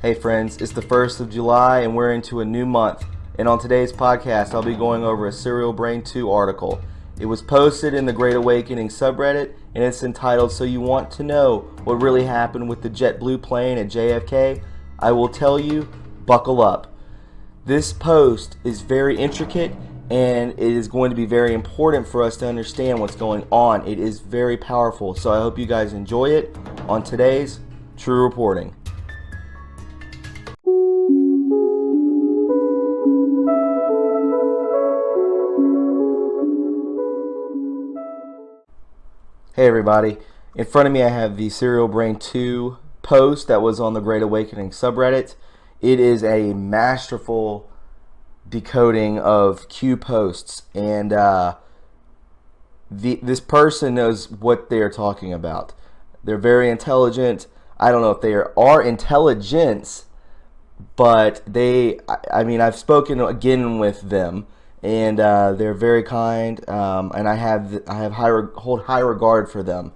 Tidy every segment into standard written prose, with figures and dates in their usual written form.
Hey friends, it's the 1st of July and we're into a new month. And on today's podcast, I'll be going over a Serial Brain 2 article. It was posted in the Great Awakening subreddit and it's entitled, "So You Want to Know What Really Happened with the JetBlue Plane at JFK? I Will Tell You, Buckle Up." This post is very intricate and it is going to be very important for us to understand what's going on. It is very powerful, so I hope you guys enjoy it on today's True Reporting. Hey everybody, in front of me I have the Serial Brain 2 post that was on the Great Awakening subreddit. It is a masterful decoding of Q posts, and this person knows what they are talking about. They're very intelligent. I don't know if they are intelligence, but I've spoken again with them, and they're very kind, and I hold high regard for them.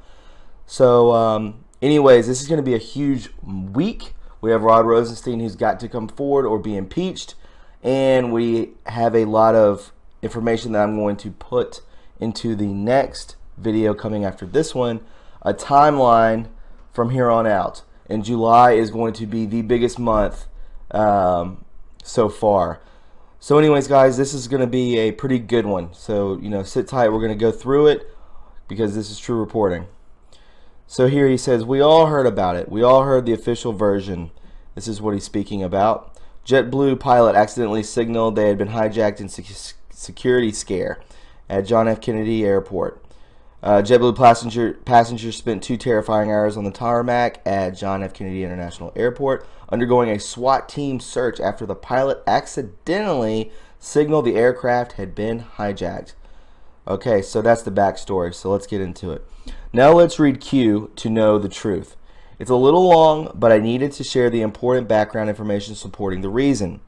So anyways, this is going to be a huge week. We have Rod Rosenstein, who's got to come forward or be impeached, and we have a lot of information that I'm going to put into the next video coming after this one, a timeline from here on out. And July is going to be the biggest month so far. So anyways, guys, this is going to be a pretty good one. So, sit tight. We're going to go through it because this is True Reporting. So here he says, "We all heard about it. We all heard the official version." This is what he's speaking about. JetBlue pilot accidentally signaled they had been hijacked in security scare at John F. Kennedy Airport. JetBlue passengers spent 2 terrifying hours on the tarmac at John F. Kennedy International Airport, undergoing a SWAT team search after the pilot accidentally signaled the aircraft had been hijacked. Okay, so that's the backstory, so let's get into it. Now let's read Q to know the truth. It's a little long, but I needed to share the important background information supporting the reason.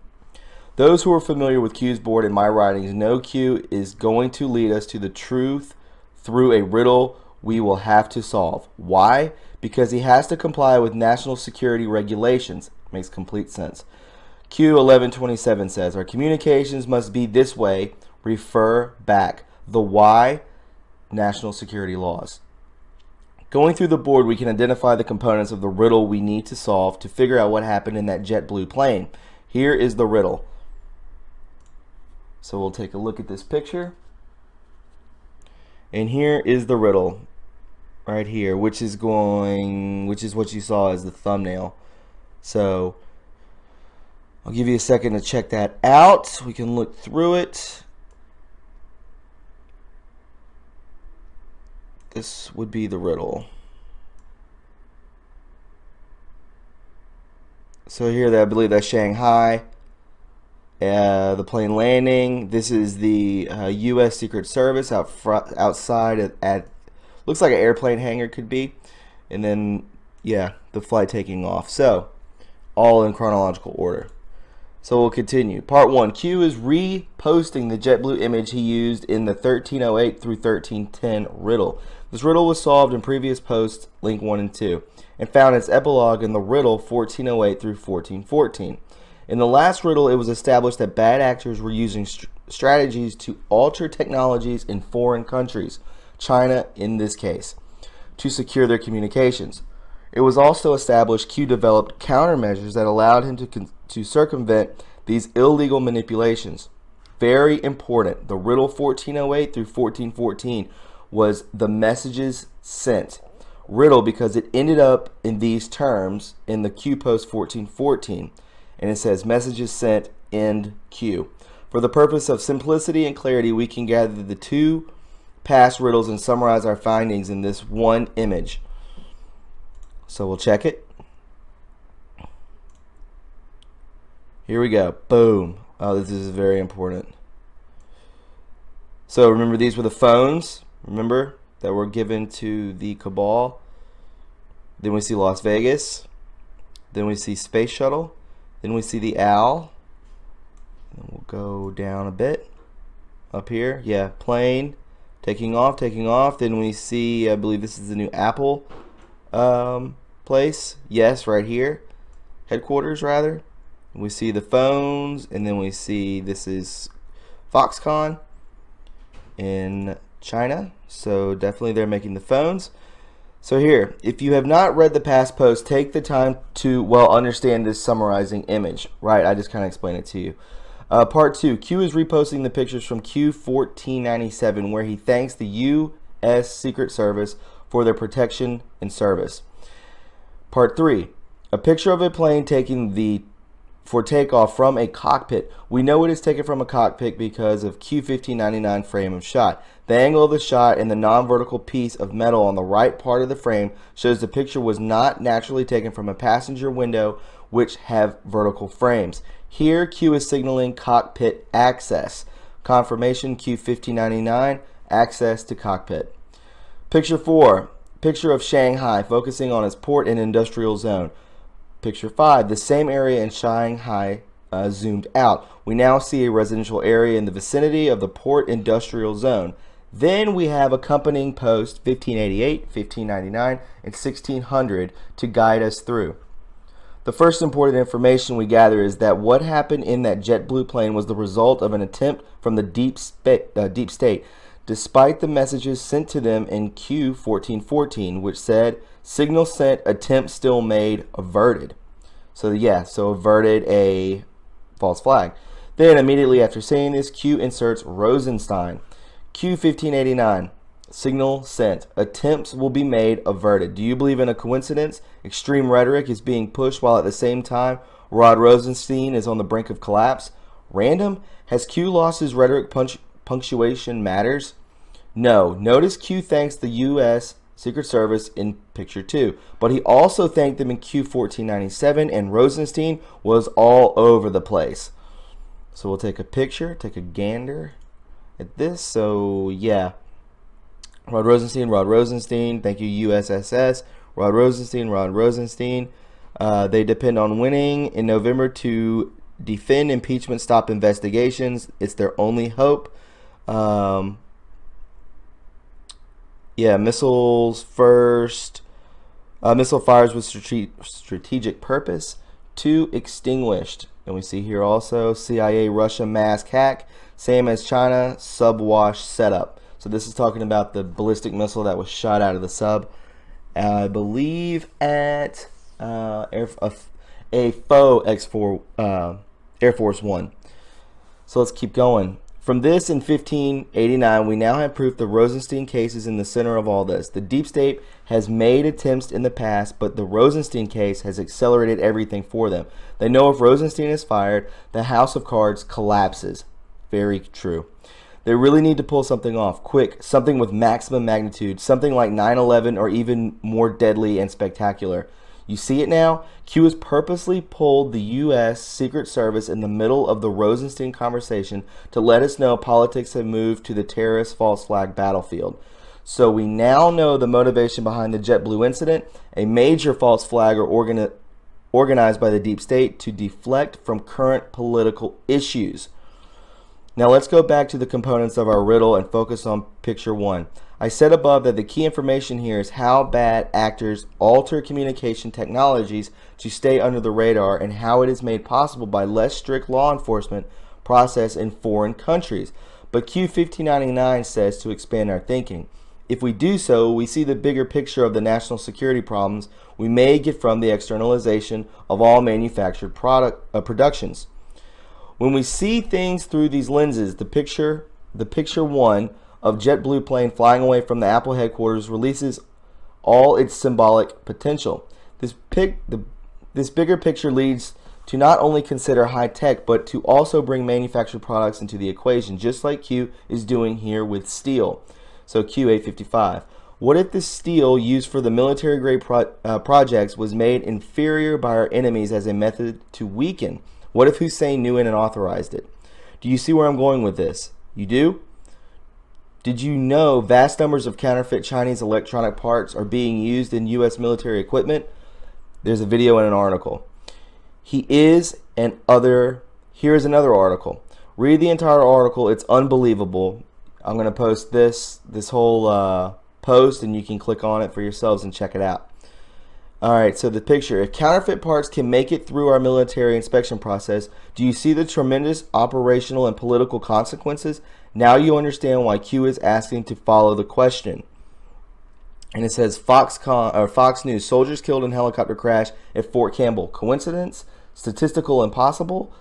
Those who are familiar with Q's board and my writings know Q is going to lead us to the truth through a riddle we will have to solve. Why? Because he has to comply with national security regulations. Makes complete sense. Q 1127 says, "Our communications must be this way. Refer back." The why? National security laws. Going through the board, we can identify the components of the riddle we need to solve to figure out what happened in that JetBlue plane. Here is the riddle. So we'll take a look at this picture. And here is the riddle right here, which is what you saw as the thumbnail. So I'll give you a second to check that out. We can look through it. This would be the riddle. So here, I believe that's Shanghai. The plane landing. This is the U.S. Secret Service outside at looks like an airplane hangar could be, and then the flight taking off. So all in chronological order. So we'll continue. Part 1. Q is reposting the JetBlue image he used in the 1308 through 1310 riddle. This riddle was solved in previous posts, link 1 and 2, and found its epilogue in the riddle 1408 through 1414. In the last riddle, it was established that bad actors were using strategies to alter technologies in foreign countries, China in this case, to secure their communications. It was also established Q developed countermeasures that allowed him to circumvent these illegal manipulations. Very important. The riddle 1408 through 1414 was the messages sent. Riddle because it ended up in these terms in the Q post 1414. And it says messages sent end Q. For the purpose of simplicity and clarity, we can gather the 2 past riddles and summarize our findings in this one image. So we'll check it. Here we go. Boom. Oh, this is very important. So remember, these were the phones, remember, that were given to the cabal. Then we see Las Vegas. Then we see Space Shuttle. Then we see the owl. And we'll go down a bit. Up here. Yeah, plane. Taking off, taking off. Then we see, I believe this is the new Apple place. Yes, right here. headquarters rather. We see the phones, and then we see this is Foxconn in China. So definitely they're making the phones. So here, if you have not read the past post, take the time to, well, understand this summarizing image. Right, I just kind of explained it to you. Part 2, Q is reposting the pictures from Q1497 where he thanks the U.S. Secret Service for their protection and service. Part 3, a picture of a plane for takeoff from a cockpit. We know it is taken from a cockpit because of Q1599 frame of shot. The angle of the shot and the non-vertical piece of metal on the right part of the frame shows the picture was not naturally taken from a passenger window, which have vertical frames. Here, Q is signaling cockpit access. Confirmation Q1599, access to cockpit. Picture 4, picture of Shanghai, focusing on its port and industrial zone. Picture 5, the same area in Shanghai zoomed out. We now see a residential area in the vicinity of the port industrial zone. Then we have accompanying posts 1588, 1599, and 1600 to guide us through. The first important information we gather is that what happened in that JetBlue plane was the result of an attempt from the deep state, despite the messages sent to them in Q1414, which said, signal sent, attempt still made, averted. So yeah, so averted a false flag. Then immediately after saying this, Q inserts Rosenstein. Q1589, signal sent, attempts will be made, averted. Do you believe in a coincidence? Extreme rhetoric is being pushed while at the same time Rod Rosenstein is on the brink of collapse. Random? Has Q lost his rhetoric punctuation matters? No. Notice Q thanks the U.S. Secret Service in picture 2, but he also thanked them in Q1497, and Rosenstein was all over the place. So we'll take a picture, take a gander at this. So yeah, Rod Rosenstein, thank you USSS, Rod Rosenstein. They depend on winning in November to defend impeachment, stop investigations. It's their only hope. Yeah, missiles first. Missile fires with strategic purpose. 2 extinguished. And we see here also CIA Russia mask hack. Same as China subwash setup. So this is talking about the ballistic missile that was shot out of the sub. I believe at a faux Air Force One. So let's keep going. From this in 1589, we now have proof the Rosenstein case is in the center of all this. The deep state has made attempts in the past, but the Rosenstein case has accelerated everything for them. They know if Rosenstein is fired, the house of cards collapses. Very true. They really need to pull something off, quick, something with maximum magnitude, something like 9/11 or even more deadly and spectacular. You see it now? Q has purposely pulled the U.S. Secret Service in the middle of the Rosenstein conversation to let us know politics have moved to the terrorist false flag battlefield. So we now know the motivation behind the JetBlue incident, a major false flag organized by the deep state to deflect from current political issues. Now let's go back to the components of our riddle and focus on picture 1. I said above that the key information here is how bad actors alter communication technologies to stay under the radar and how it is made possible by less strict law enforcement process in foreign countries. But Q1599 says to expand our thinking. If we do so, we see the bigger picture of the national security problems we may get from the externalization of all manufactured productions. When we see things through these lenses, the picture 1 of JetBlue plane flying away from the Apple headquarters releases all its symbolic potential. This bigger picture leads to not only consider high tech, but to also bring manufactured products into the equation, just like Q is doing here with steel. So Q855. What if the steel used for the military grade projects was made inferior by our enemies as a method to weaken? What if Hussein knew it and authorized it? Do you see where I'm going with this? You do? Did you know vast numbers of counterfeit Chinese electronic parts are being used in U.S. military equipment? There's a video and an article. Here's another article. Read the entire article. It's unbelievable. I'm going to post this whole post, and you can click on it for yourselves and check it out. All right, so the picture. If counterfeit parts can make it through our military inspection process, do you see the tremendous operational and political consequences? Now you understand why Q is asking to follow the question. And it says Fox News, soldiers killed in helicopter crash at Fort Campbell. Coincidence? Statistically impossible.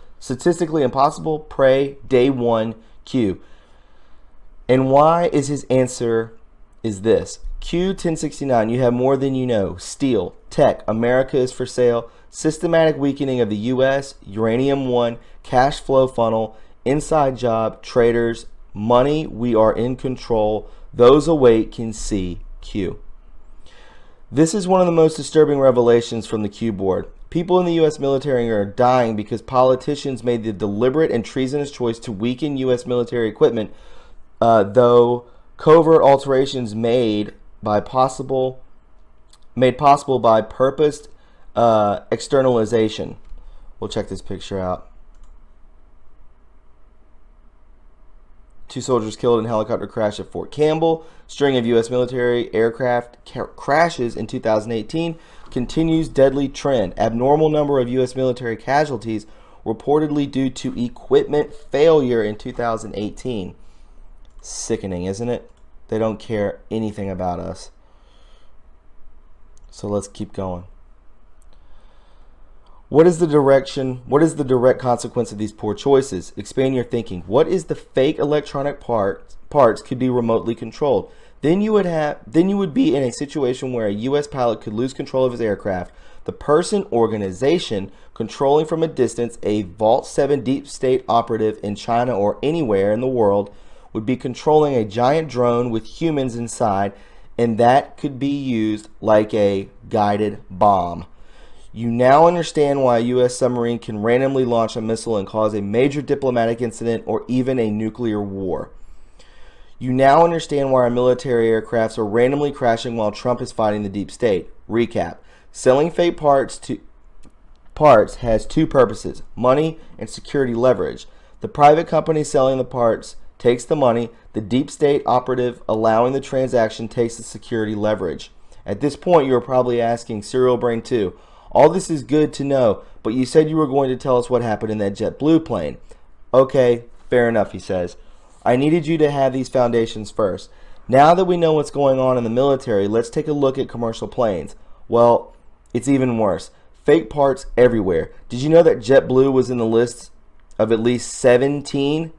Pray, day one, Q. And why is his answer is this? Q 1069, you have more than you know. Steel, tech, America is for sale. Systematic weakening of the U.S., uranium one, cash flow funnel, inside job, traders, money, we are in control. Those awake can see Q. This is one of the most disturbing revelations from the Q board. People in the U.S. military are dying because politicians made the deliberate and treasonous choice to weaken U.S. military equipment, though covert alterations made possible by purposed externalization. We'll check this picture out. 2 soldiers killed in helicopter crash at Fort Campbell. String of U.S. military aircraft crashes in 2018 continues deadly trend. Abnormal number of U.S. military casualties reportedly due to equipment failure in 2018. Sickening, isn't it? They don't care anything about us. So let's keep going. What is the direct consequence of these poor choices? Expand your thinking. What is the fake electronic parts could be remotely controlled? Then you would be in a situation where a U.S. pilot could lose control of his aircraft. The person organization controlling from a distance a Vault 7 deep state operative in China or anywhere in the world would be controlling a giant drone with humans inside, and that could be used like a guided bomb. You now understand why a U.S. submarine can randomly launch a missile and cause a major diplomatic incident or even a nuclear war. You now understand why our military aircrafts are randomly crashing while Trump is fighting the deep state. Recap. Selling fake parts has 2 purposes, money and security leverage. The private company selling the parts takes the money. The deep state operative allowing the transaction takes the security leverage. At this point, you are probably asking, Serial Brain 2, all this is good to know, but you said you were going to tell us what happened in that JetBlue plane. Okay, fair enough, he says. I needed you to have these foundations first. Now that we know what's going on in the military, let's take a look at commercial planes. Well, it's even worse. Fake parts everywhere. Did you know that JetBlue was in the list of at least 17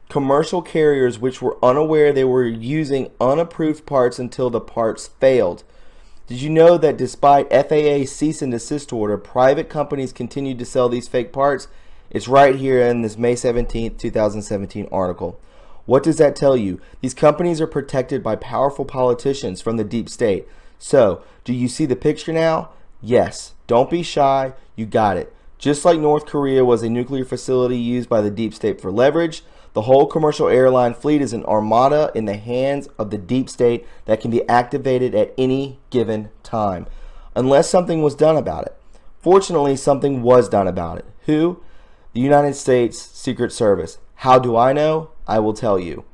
commercial carriers which were unaware they were using unapproved parts until the parts failed? Did you know that despite FAA cease and desist order, private companies continued to sell these fake parts? It's right here in this May 17th, 2017 article. What does that tell you? These companies are protected by powerful politicians from the deep state. So, do you see the picture now? Yes. Don't be shy. You got it. Just like North Korea was a nuclear facility used by the deep state for leverage, the whole commercial airline fleet is an armada in the hands of the deep state that can be activated at any given time, unless something was done about it. Fortunately, something was done about it. Who? The United States Secret Service. How do I know? I will tell you.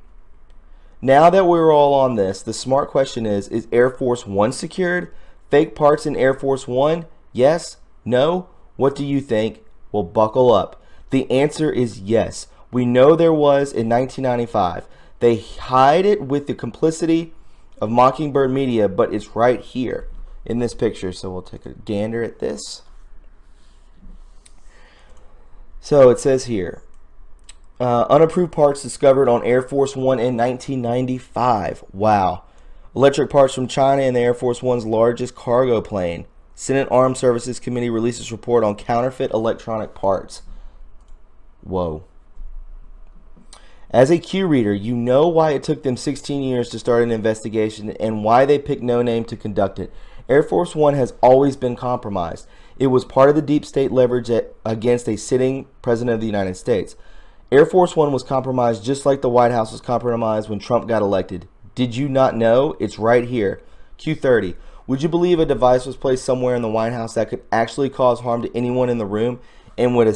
Now that we're all on this, the smart question is Air Force One secured? Fake parts in Air Force One? Yes? No? What do you think? Well, buckle up. The answer is yes. We know there was in 1995. They hide it with the complicity of Mockingbird Media, but it's right here in this picture. So we'll take a gander at this. So it says here, unapproved parts discovered on Air Force One in 1995. Wow. Electric parts from China in the Air Force One's largest cargo plane. Senate Armed Services Committee releases report on counterfeit electronic parts. Whoa. As a Q reader, you know why it took them 16 years to start an investigation and why they picked No Name to conduct it. Air Force One has always been compromised. It was part of the deep state leverage against a sitting president of the United States. Air Force One was compromised just like the White House was compromised when Trump got elected. Did you not know? It's right here. Q30. Would you believe a device was placed somewhere in the White House that could actually cause harm to anyone in the room and would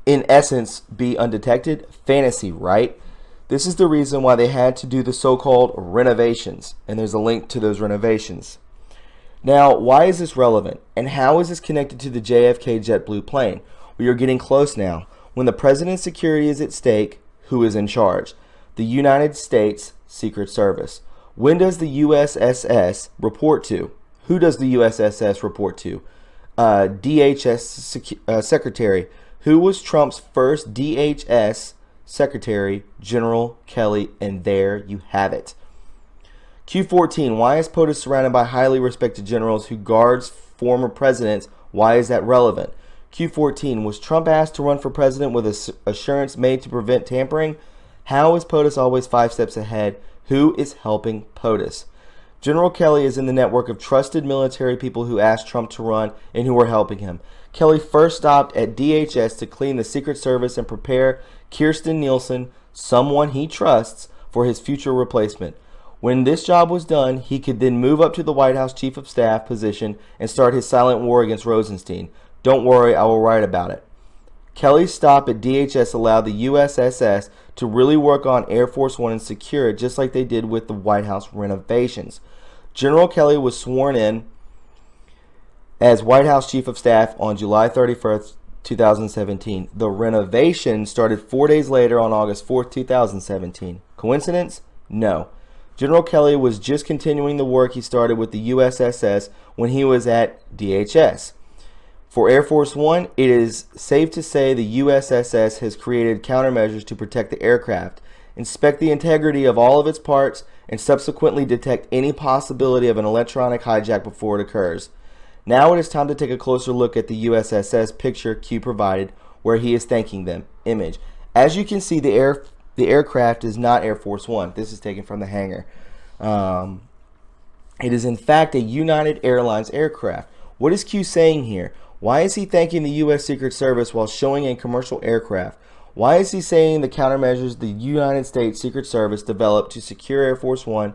in essence be undetected? Fantasy, right? This is the reason why they had to do the so-called renovations, and there's a link to those renovations. Now, why is this relevant, and how is this connected to the JFK JetBlue plane? We are getting close now. When the president's security is at stake, who is in charge? The United States Secret Service. When does the USSS report to? Who does the USSS report to? DHS Secretary. Who was Trump's first DHS Secretary? General Kelly. And there you have it. Q14. Why is POTUS surrounded by highly respected generals who guards former presidents? Why is that relevant? Q14. Was Trump asked to run for president with assurance made to prevent tampering? How is POTUS always 5 steps ahead? Who is helping POTUS? General Kelly is in the network of trusted military people who asked Trump to run and who are helping him. Kelly first stopped at DHS to clean the Secret Service and prepare Kirstjen Nielsen, someone he trusts, for his future replacement. When this job was done, he could then move up to the White House Chief of Staff position and start his silent war against Rosenstein. Don't worry, I will write about it. Kelly's stop at DHS allowed the USSS to really work on Air Force One and secure it, just like they did with the White House renovations. General Kelly was sworn in as White House Chief of Staff on July 31st, 2017. The renovation started 4 days later on August 4th, 2017. Coincidence? No. General Kelly was just continuing the work he started with the USSS when he was at DHS. For Air Force One, it is safe to say the USSS has created countermeasures to protect the aircraft, inspect the integrity of all of its parts, and subsequently detect any possibility of an electronic hijack before it occurs. Now it is time to take a closer look at the USSS picture Q provided, where he is thanking them. Image. As you can see, the aircraft is not Air Force One. This is taken from the hangar. It is in fact a United Airlines aircraft. What is Q saying here? Why is he thanking the U.S. Secret Service while showing a commercial aircraft? Why is he saying the countermeasures the United States Secret Service developed to secure Air Force One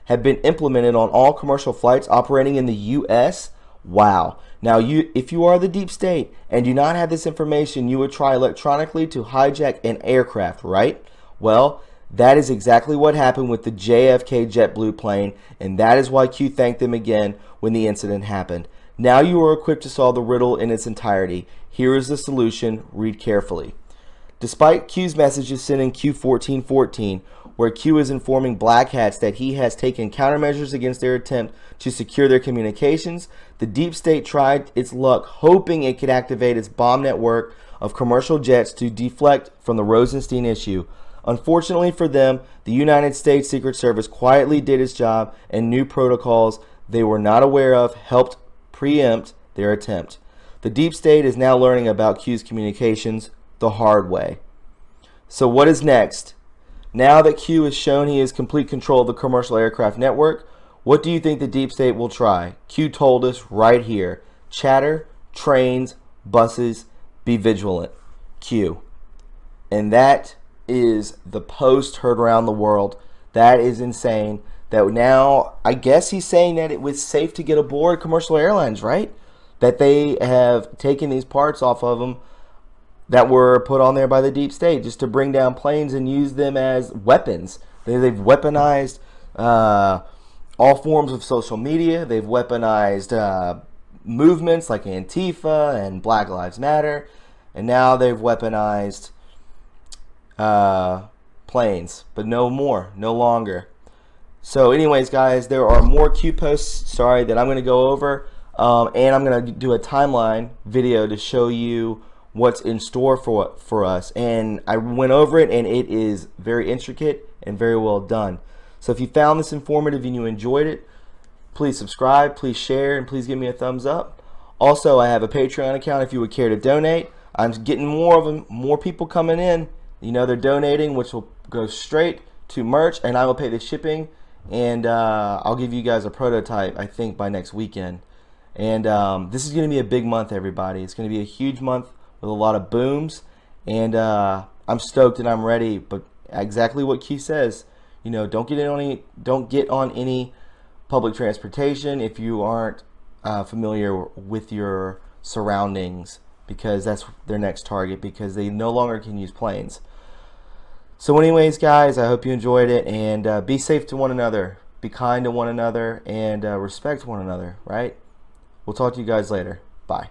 have been implemented on all commercial flights operating in the U.S.? Wow. Now, if you are the deep state and do not have this information, you would try electronically to hijack an aircraft, right? Well, that is exactly what happened with the JFK JetBlue plane, and that is why Q thanked them again when the incident happened. Now you are equipped to solve the riddle in its entirety. Here is the solution. Read carefully. Despite Q's messages sent in Q1414, where Q is informing Black Hats that he has taken countermeasures against their attempt to secure their communications, the deep state tried its luck hoping it could activate its bomb network of commercial jets to deflect from the Rosenstein issue. Unfortunately for them, the United States Secret Service quietly did its job, and new protocols they were not aware of helped preempt their attempt. The deep state is now learning about Q's communications the hard way. So what is next? Now that Q has shown he has complete control of the commercial aircraft network, what do you think the deep state will try? Q told us right here. Chatter, trains, buses, be vigilant. Q. And that is the post heard around the world. That is insane. That now, I guess he's saying that it was safe to get aboard commercial airlines, right? That they have taken these parts off of them that were put on there by the deep state just to bring down planes and use them as weapons. They've weaponized all forms of social media. They've weaponized movements like Antifa and Black Lives Matter. And now they've weaponized planes. But no more, no longer. So anyways, guys, there are more Q posts, that I'm going to go over. And I'm going to do a timeline video to show you what's in store for us. And I went over it, and it is very intricate and very well done. So if you found this informative and you enjoyed it, please subscribe, please share, and please give me a thumbs up. Also, I have a Patreon account if you would care to donate. I'm getting more of them, more people coming in. You know, they're donating, which will go straight to merch, and I will pay the shipping. And I'll give you guys a prototype, I think, by next weekend. And this is going to be a big month, everybody. It's going to be a huge month with a lot of booms. And I'm stoked and I'm ready. But exactly what Q says, you know, don't get on any public transportation if you aren't familiar with your surroundings, because that's their next target, because they no longer can use planes. So anyways, guys, I hope you enjoyed it, and be safe to one another, be kind to one another, and respect one another, right? We'll talk to you guys later. Bye.